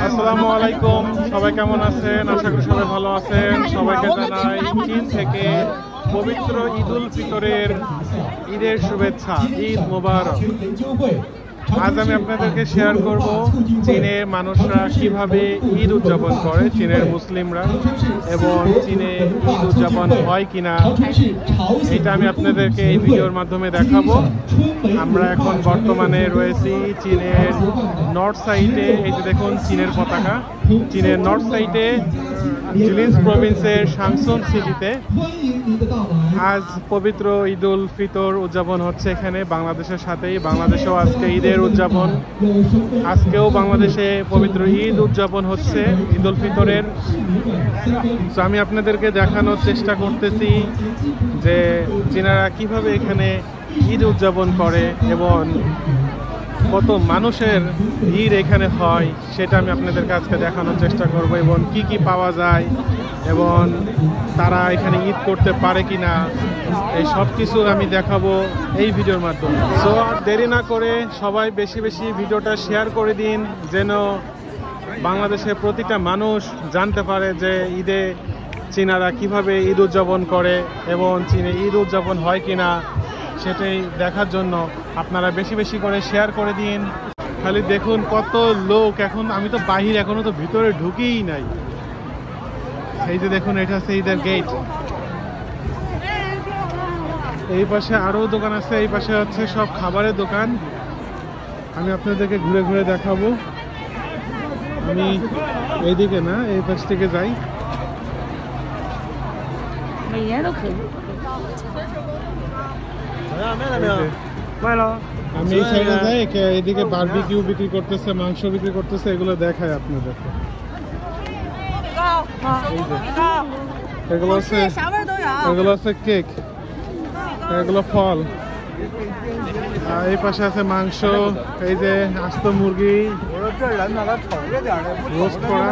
আসসালামু আলাইকুম, সবাই কেমন আছেন? আশা করি সবাই ভালো আছেন। সবাইকে জানাই চীন থেকে পবিত্র ঈদুল ফিতরের ঈদের শুভেচ্ছা। ঈদ মোবারক। আজ আমি আপনাদেরকে শেয়ার করব চীনের মানুষরা কিভাবে ঈদ উদযাপন করে, চীনের মুসলিমরা, এবং চীনে ঈদ উদযাপন হয় কিনা এটা আমি আপনাদেরকে এই ভিডিওর মাধ্যমে দেখাবো। আমরা এখন বর্তমানে রয়েছি চীনের নর্থ সাইডে। এই যে দেখুন চীনের পতাকা, চীনের নর্থ সাইডে জিলিন্স প্রভিন্সের শাংসুন সিটিতে আজ পবিত্র ঈদুল ফিতর উদযাপন হচ্ছে এখানে বাংলাদেশের সাথেই। বাংলাদেশেও আজকে ঈদের উদযাপন, আজকেও বাংলাদেশে পবিত্র ঈদ উদযাপন হচ্ছে ঈদুল ফিতরের। তো আমি আপনাদেরকে দেখানোর চেষ্টা করতেছি যে চীনারা কিভাবে এখানে ঈদ উদযাপন করে এবং কত মানুষের ভিড় এখানে হয় সেটা আমি আপনাদের কাছে দেখানোর চেষ্টা করব, এবং কি কি পাওয়া যায় এবং তারা এখানে ঈদ করতে পারে কিনা এই সব কিছু আমি দেখাবো এই ভিডিওর মাধ্যমে। সো আর দেরি না করে সবাই বেশি বেশি ভিডিওটা শেয়ার করে দিন, যেন বাংলাদেশের প্রতিটা মানুষ জানতে পারে যে ঈদে চীনারা কিভাবে ঈদ উদযাপন করে এবং চীনে ঈদ উদযাপন হয় কিনা সেটাই দেখার জন্য আপনারা বেশি বেশি করে শেয়ার করে দিন। খালি দেখুন কত লোক, এখন আমি তো বাহির, এখনো তো ভিতরে ঢুকেই নাই। এই যে দেখুন এটা হচ্ছে ঈদের গেট। এই পাশে আরো দোকান আছে, এই পাশে হচ্ছে সব খাবারের দোকান। আমি আপনাদেরকে ঘুরে ঘুরে দেখাবো। আমি এইদিকে না, এই পাশ থেকে যাই। আমি এই সাইডে যাই, এদিকে বারবিকিউ বিক্রি করতেছে, মাংস বিক্রি করতেছে, এগুলো দেখায় আপনাদেরকে। এগুলো হচ্ছে কেক, এগুলো ফল। আর এই পাশে আছে মাংস, এই যে আস্ত মুরগি রোস্ট করা,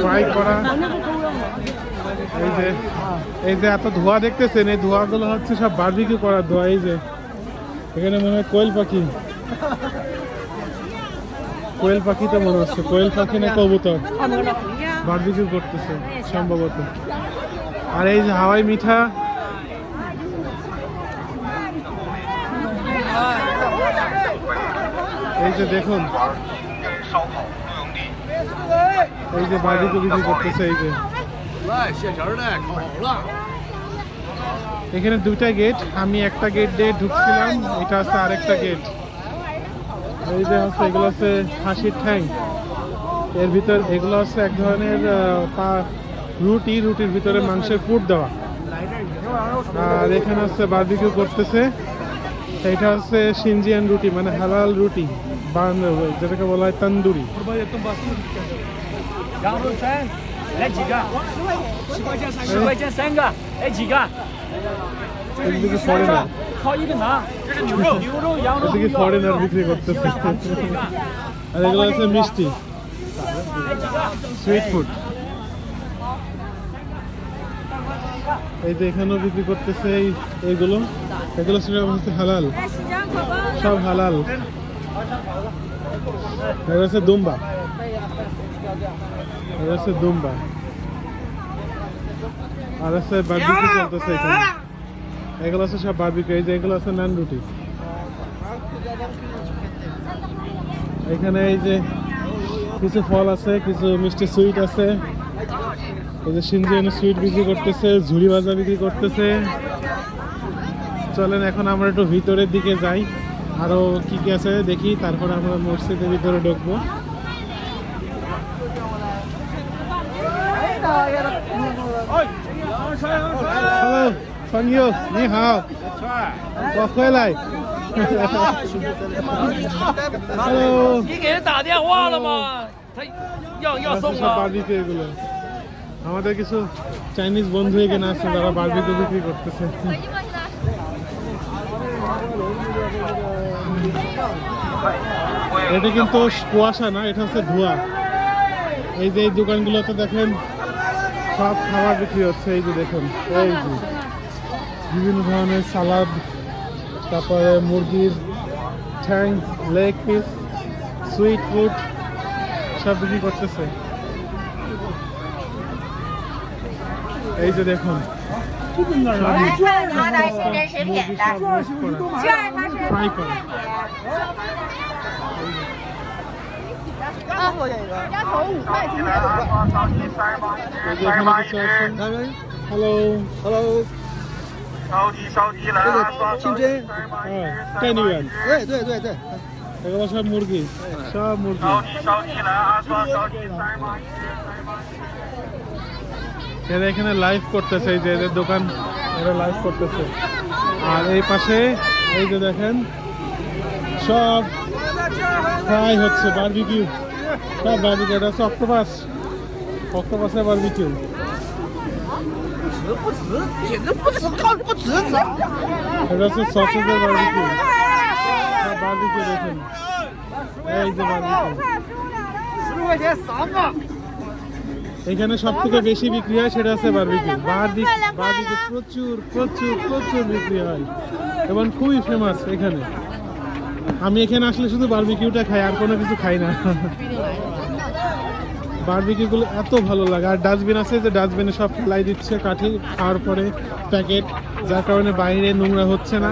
ফ্রাই করা। এই যে এত ধোঁয়া দেখতেছেন, এই ধোঁয়াগুলো হচ্ছে সব বারবিকিউ করার ধোঁয়া। এই যে এখানে মনে হয় কোয়েল পাখি, কোয়েল পাখি তো মনে হচ্ছে, কোয়েল পাখি না কবুতর বারবিকিউ করতেছে সম্ভবত। আর এই যে হাওয়াই মিঠা, এই যে দেখুন এই যে বারবিকিউ বিক্রি করতেছে। এই যে এখানে দুইটা গেট, আমি একটা গেট দিয়ে ঢুকছিলাম, এটা হচ্ছে আরেকটা গেট। এই যে হচ্ছে এগুলো হচ্ছে হাঁসির ঠ্যাং, এর ভিতর এগুলো হচ্ছে এক ধরনের রুটির ভিতরে মাংসের পুর দেওয়া। আর এখানে হচ্ছে বারবিকিউ করতেছে, এটা হচ্ছে সিনজিয়ান রুটি, মানে হালাল রুটি, যেটাকে বলা হয় তন্দুরি। ফরেনার বিক্রি করতেছে। আর এগুলো হচ্ছে মিষ্টি, সুইট ফুড। এই যে এখানেও বিক্রি করতেছে এইগুলো, এগুলো হচ্ছে হালাল, সব হালাল। এটা হচ্ছে দুম্বা, এটা হচ্ছে দুম্বা। আর হচ্ছে বারবিকিউ চলতেছে এখানে, এগুলো হচ্ছে সব বারবিকিউ। এই যে এগুলো হচ্ছে নান রুটি। এখানে এই যে কিছু ফল আছে, কিছু মিষ্টি সুইট আছে। এই যে সিনজিয়ান সুইট বিক্রি করতেছে, ঝুড়ি ভাজা বিক্রি করতেছে। চলেন এখন আমরা একটু ভিতরের দিকে যাই, আরো কি কি আছে দেখি, তারপরে আমরা মসজিদের ভিতরে ঢুকবো। হ্যালো ফংইউ, নি হাও, 我回来。Hello， 你给他打电话了吗？他要送吗？ এগুলো আমাদের কিছু চাইনিজ বন্ধু এখানে আছে, যারা বারবিকিউ বিক্রি করতেছে। এটা কিন্তু কুয়াশা না, এটা হচ্ছে ধোঁয়া। এই যে এই দোকানগুলোতে দেখেন সব খাবার বিক্রি হচ্ছে। এই যে দেখুন, এই যে বিভিন্ন ধরনের সালাদ, তারপরে মুরগির ঠ্যাং, লেগ পিস, সুইট ফুড, সব বিক্রি করতেছে। এই যে দেখুন ফ্রাই করে। হ্যালো হ্যালো 清真，10 元。对，এগুলো সব মুরগি, সব মুরগি। এরা এখানে লাইভ করতেছে, এই যে এদের দোকান, এরা লাইভ করতেছে। আর এই পাশে এই যে দেখেন সব ফ্রাই হচ্ছে, বারবিকিউ, সব বারবিকিউ। এটা হচ্ছে অক্টোপাস, অক্টোপাসের বারবিকিউ। এটা হচ্ছে সসেজের বারবিকিউ, সব বারবিকিউ দেখেন। এই যে বারবিকিউ, এখানে সব থেকে বেশি বিক্রি হয় সেটা হচ্ছে বারবিকিউ। বারবিকিউ প্রচুর প্রচুর প্রচুর বিক্রি হয় এবং খুবই ফেমাস এখানে। আমি এখানে আসলে শুধু বারবিকিউটা খাই, আর কোনো কিছু খাই না। বারবিকিউ গুলো এত ভালো লাগে। আর ডাস্টবিন আছে, যে ডাস্টবিনে সব ফেলাই দিচ্ছে কাঠি খাওয়ার পরে প্যাকেট, যার কারণে বাইরে নোংরা হচ্ছে না,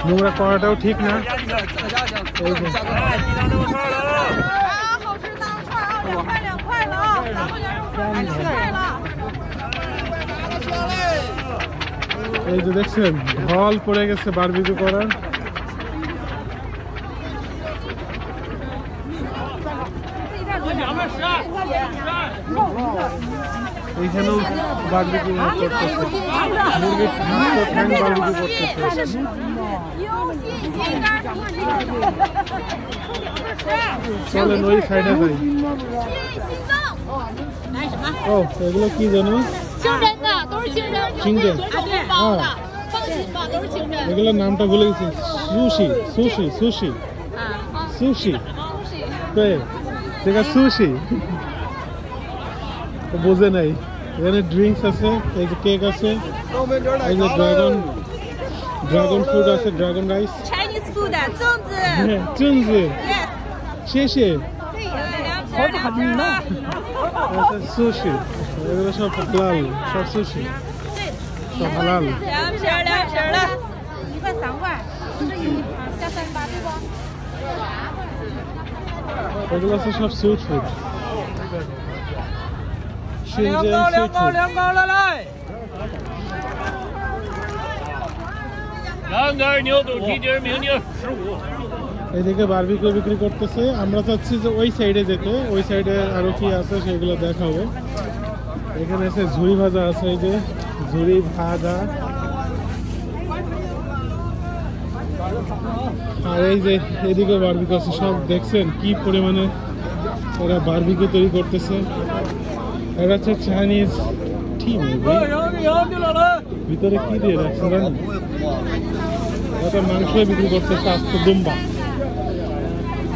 নোংরা করাটাও ঠিক না। এই যে এই যে দেখছেন ঢল পড়ে গেছে বারবিকিউ করার। এইখানেও বারবিকিউ করতেছে, মুরগির ঠ্যাং বারবিকিউ করতেছে। চলেন ওই সাইডে যাই। ও এগুলো কি জানো? চিংড়ি। এগুলোর নামটা ভুলে গেছি। Sushi, sushi, sushi, sushi. দেখা সুশি বোঝে নাই। এখানে ড্রিঙ্কস আছে, এই যে কেক আছে, এই যে ড্রাগন ফ্রুট আছে, ড্রাগন রাইস, শেষে সুশি। এগুলো সব হালাল, সব সুশি, সব হালাল। এগুলো আছে সব সুইট ফুড। এদিকে বারবিকিউ বিক্রি করতেছে। আমরা চাচ্ছি যে ওই সাইডে যেতে, ওই সাইডে আরো কি আছে সেগুলো দেখাবে। এখানে আছে ঝুড়ি ভাজা আছে, এই যে ঝুড়ি ভাজা। আর এই যে এদিকে বারবিকিউ আছে, সব দেখছেন কি পরিমাণে এরা বারবিকিউ তৈরি করতেছে। এটা হচ্ছে চাইনিজ টিম। ভিতরে কি দিয়ে রাখছে জানেন? এটা মাংস বিক্রি করতেছে, আস্ত দুম্বা,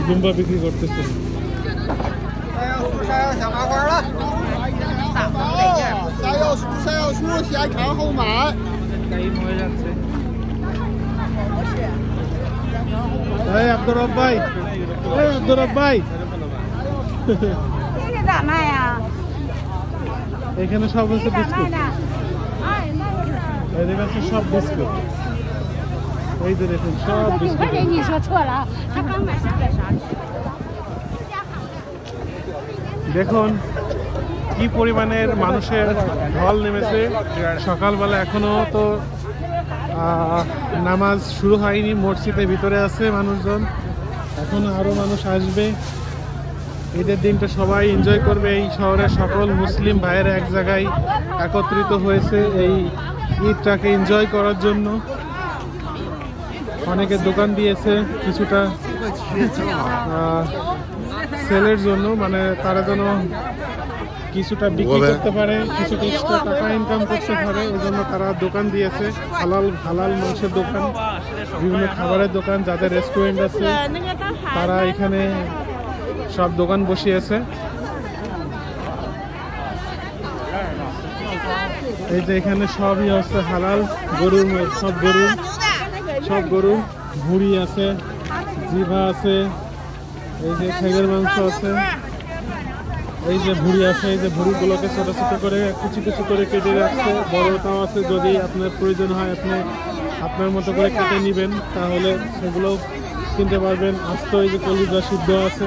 দুম্বা বিক্রি করতেছে। আব্দুর রব ভাই, আব্দুর রব ভাই, এখানে সব হচ্ছে বিস্কুট, এদিকে আছে সব বিস্কুট। এই যে দেখুন সব বিস্কুট। দেখুন কি পরিমাণের মানুষের ঢল নেমেছে সকালবেলা। এখনো তো নামাজ শুরু হয়নি, মসজিদের ভিতরে আছে মানুষজন, এখনো আরো মানুষ আসবে। ঈদের দিনটা সবাই এনজয় করবে। এই শহরের সকল মুসলিম ভাইয়েরা এক জায়গায় একত্রিত হয়েছে এই ঈদটাকে এনজয় করার জন্য। অনেকে দোকান দিয়েছে কিছুটা সেলের জন্য, মানে তারা যেন কিছুটা বিক্রি করতে পারে, কিছুটা এক্সট্রা টাকা ইনকাম করতে পারে, এই জন্য তারা দোকান দিয়েছে। হালাল মাংসের দোকান, বিভিন্ন খাবারের দোকান, যাদের রেস্টুরেন্ট আছে তারা এখানে সব দোকান বসিয়েছে। এই যে এখানে সবই হচ্ছে হালাল। গরুর সব গরু, ভুঁড়ি আছে, জিভা আছে, এই যে ঠ্যাঙের মাংস আছে, এই যে ভুঁড়ি আছে, এই যে ভুঁড়িগুলোকে ছোট ছোট করে কুচি কুচি করে কেটে রাখছে। বড়টাও আছে, যদি আপনার প্রয়োজন হয় আপনি আপনার মতো করে কেটে নেবেন, তাহলে সেগুলো কিনতে পারবেন। আস্ত এই যে কলিজা সিদ্ধ আছে।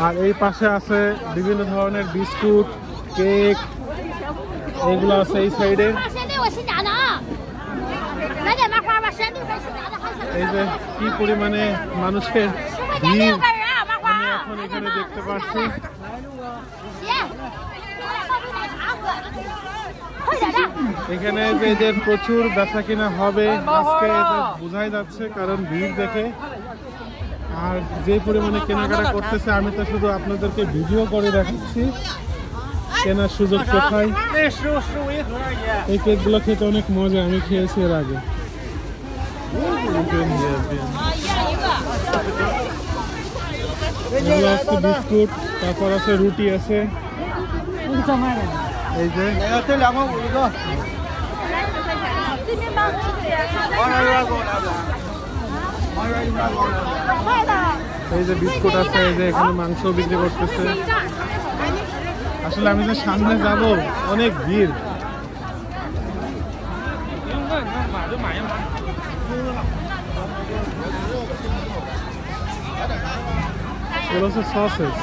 আর এই পাশে আছে বিভিন্ন ধরনের বিস্কুট, কেক, এইগুলো আছে এই সাইডে। এই যে কি পরিমাণে মানুষের ভিড় আমি এখন এখানে দেখতে পাচ্ছি। এখানে যে এদের প্রচুর বেচা কিনা হবে আজকে, এটা বোঝাই যাচ্ছে, কারণ ভিড় দেখে। আর যে পরিমাণে কেনাকাটা করতেছে, আমি তো শুধু আপনাদেরকে ভিডিও করে দেখাচ্ছি, কেনার সুযোগ কোথায়। এই কেকগুলো খেতে অনেক মজা, আমি খেয়েছি এর আগে। এগুলো আছে বিস্কুট, তারপর আছে রুটি আছে। এই যে এই যে বিস্কুট আছে, এই যে এখানে মাংস বিক্রি করতেছে। আসলে আমি যে সামনে যাব, অনেক ভিড়। এগুলো হচ্ছে সসেজ।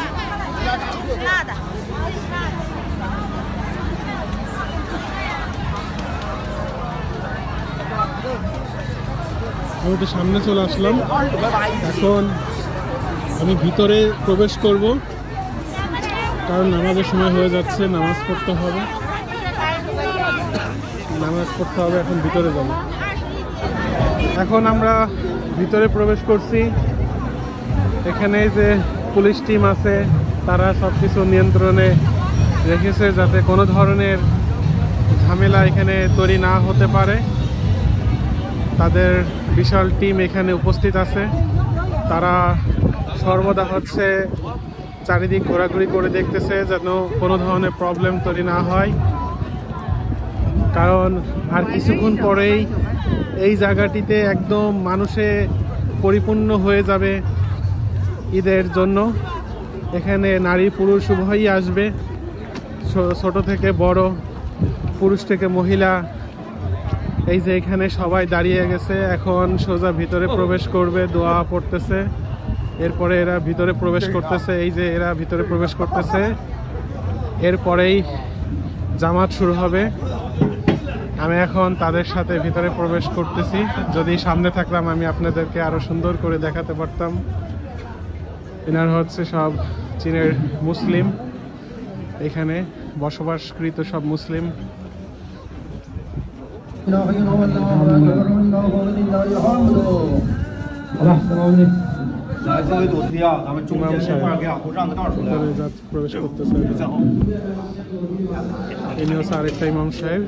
আমি একটু সামনে চলে আসলাম। এখন আমি ভিতরে প্রবেশ করব, কারণ নামাজের সময় হয়ে যাচ্ছে, নামাজ পড়তে হবে। এখন ভিতরে যাব। এখন আমরা ভিতরে প্রবেশ করছি। এখানে যে পুলিশ টিম আছে, তারা সবকিছু নিয়ন্ত্রণে রেখেছে যাতে কোনো ধরনের ঝামেলা এখানে তৈরি না হতে পারে। তাদের বিশাল টিম এখানে উপস্থিত আছে। তারা সর্বদা হচ্ছে চারিদিক ঘোরাঘুরি করে দেখতেছে যেন কোনো ধরনের প্রবলেম তৈরি না হয়, কারণ আর কিছুক্ষণ পরেই এই জায়গাটিতে একদম মানুষে পরিপূর্ণ হয়ে যাবে ঈদের জন্য। এখানে নারী পুরুষ উভয়ই আসবে, ছোট থেকে বড়, পুরুষ থেকে মহিলা। এই যে এখানে সবাই দাঁড়িয়ে গেছে, এখন সোজা ভিতরে প্রবেশ করবে, দোয়া পড়তেছে। এরপরে এরা ভিতরে প্রবেশ করতেছে। এই যে এরা ভিতরে প্রবেশ করতেছে, এরপরেই জামাত শুরু হবে। আমি এখন তাদের সাথে ভিতরে প্রবেশ করতেছি। যদি সামনে থাকলাম আমি আপনাদেরকে আরো সুন্দর করে দেখাতে পারতাম। এনারা হচ্ছে সব চীনের মুসলিম, এখানে বসবাসকৃত সব মুসলিম। প্রবেশ করতেছে ইনি হচ্ছে আরেকটা ইমাম সাহেব।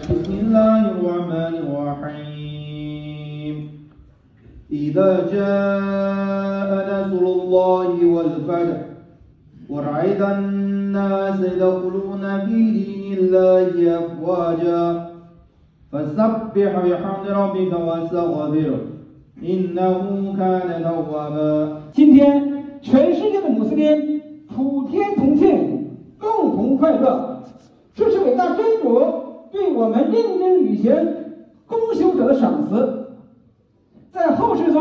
إذا جاء نصر الله والفتح ورأيت الناس يدخلون في دين الله أفواجا فسبح بحمد ربك واستغفره إنه كان توابا。今天全世界的穆斯林普天同庆，共同快乐，这是伟大真主对我们认真履行公修者的赏赐。在后世中，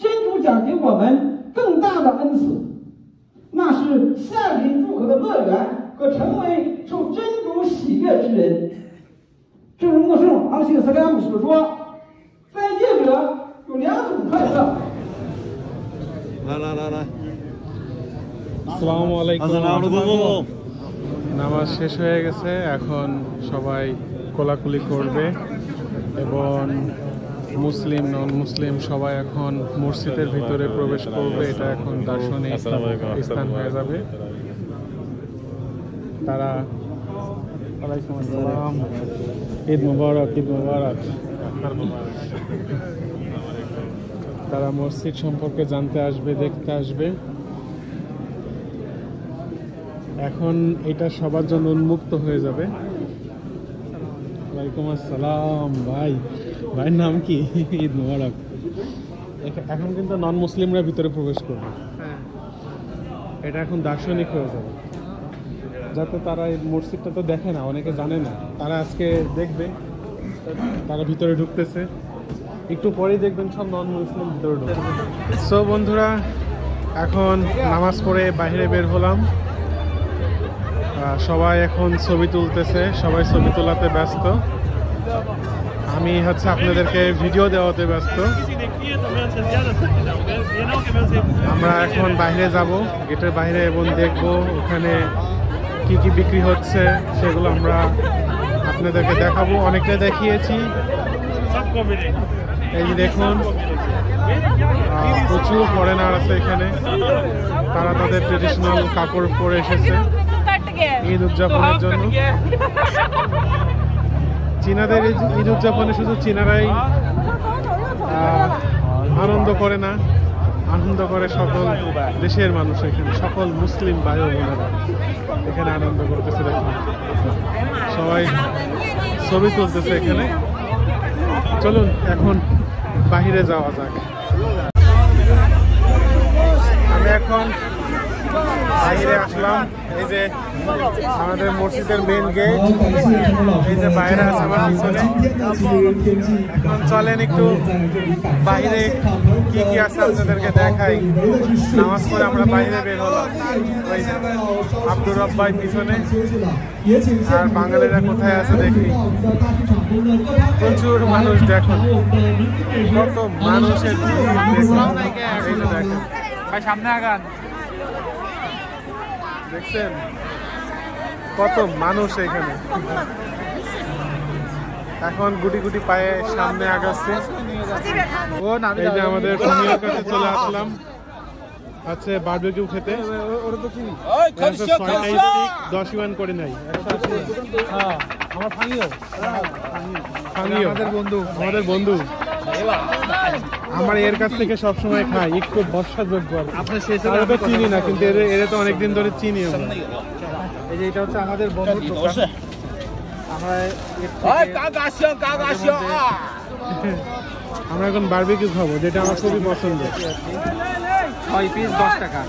真主将给我们更大的恩赐，那是下临祝贺的乐园和成为受真主喜悦之人。正如穆圣阿西斯拉姆所说，斋戒者有两种快乐。来，আসসালামু আলাইকুম। নামাজ শেষ হয়ে গেছে, এখন সবাই কোলাকুলি করবে এবং মুসলিম নন মুসলিম সবাই এখন মসজিদের ভিতরে প্রবেশ করবে। এটা এখন দার্শনিক স্থান হয়ে যাবে। তারা ওয়ালাইকুম আসসালাম, ঈদ মুবারক, ঈদ মুবারক। তারা মসজিদ সম্পর্কে জানতে আসবে, দেখতে আসবে। এখন এটা সবার জন্য উন্মুক্ত হয়ে যাবে। ওয়ালাইকুম আসসালাম ভাই, ভাইয়ের নাম কি? ঈদ মুবারক। এখন কিন্তু নন মুসলিমরা ভিতরে প্রবেশ করবে। এটা এখন দার্শনিক হয়ে যাবে, যাতে তারা এই মসজিদটা তো দেখে না, অনেকে জানে না, তারা আজকে দেখবে, তারা ভিতরে ঢুকতেছে, একটু পরেই দেখবেন সব নন মুসলিম ভিতরে ঢুকবে। সো বন্ধুরা, এখন নামাজ পড়ে বাইরে বের হলাম। সবাই এখন ছবি তুলতেছে, সবাই ছবি তোলাতে ব্যস্ত, আমি হচ্ছে আপনাদেরকে ভিডিও দেওয়াতে ব্যস্ত। আমরা এখন বাইরে যাব, গেটের বাইরে, এবং দেখব ওখানে কি কি বিক্রি হচ্ছে, সেগুলো আমরা আপনাদেরকে দেখাবো। অনেকটা দেখিয়েছি, এই যে দেখুন প্রচুর ফরেনার আছে এখানে, তারা তাদের ট্রেডিশনাল কাপড় পরে এসেছে ঈদ উদযাপনের জন্য। চীনাদের ঈদ উদযাপনে শুধু চীনারাই আনন্দ করে না, আনন্দ করে সকল দেশের মানুষ, এখানে সকল মুসলিম ভাই বোনেরা এখানে আনন্দ করতেছে। দেখুন সবাই ছবি তুলতেছে এখানে। চলুন এখন বাহিরে যাওয়া যাক। আমি এখন বাইরে আসলাম, এই যে আমাদের মসজিদের মেন গেট, এই যে বাইরে আছে আমার পিছনে। এখন চলেন একটু বাইরে কি কি আছে আপনাদেরকে দেখাই। নামাজ পড়ে আমরা বাইরে বের হলাম, ওই যে আব্দুর রব্বাই পিছনে, আর বাঙালিরা কোথায় আছে দেখি। প্রচুর মানুষ, দেখুন কত মানুষের দেখেন, সামনে আগান, দেখছেন কত মানুষ এখানে। এখন গুটি গুটি পায়ে সামনে আগাচ্ছে। এই যে আমাদের ফ্যামিলির কাছে চলে আসলাম হচ্ছে বারবিকিউ খেতে। 10 ইউয়ান করে নাই, আমাদের বন্ধু আমার এর কাছ থেকে সবসময় খাই, একটু ভরসাযোগ্য। আপনার চিনি না, কিন্তু এর তো অনেকদিন ধরে চিনি। এই যে এটা হচ্ছে আমাদের বন্ধুর দোকান, আমরা এখন বারবিকিউ খাবো, যেটা আমার খুবই পছন্দ। 6 পিস 10 টাকা।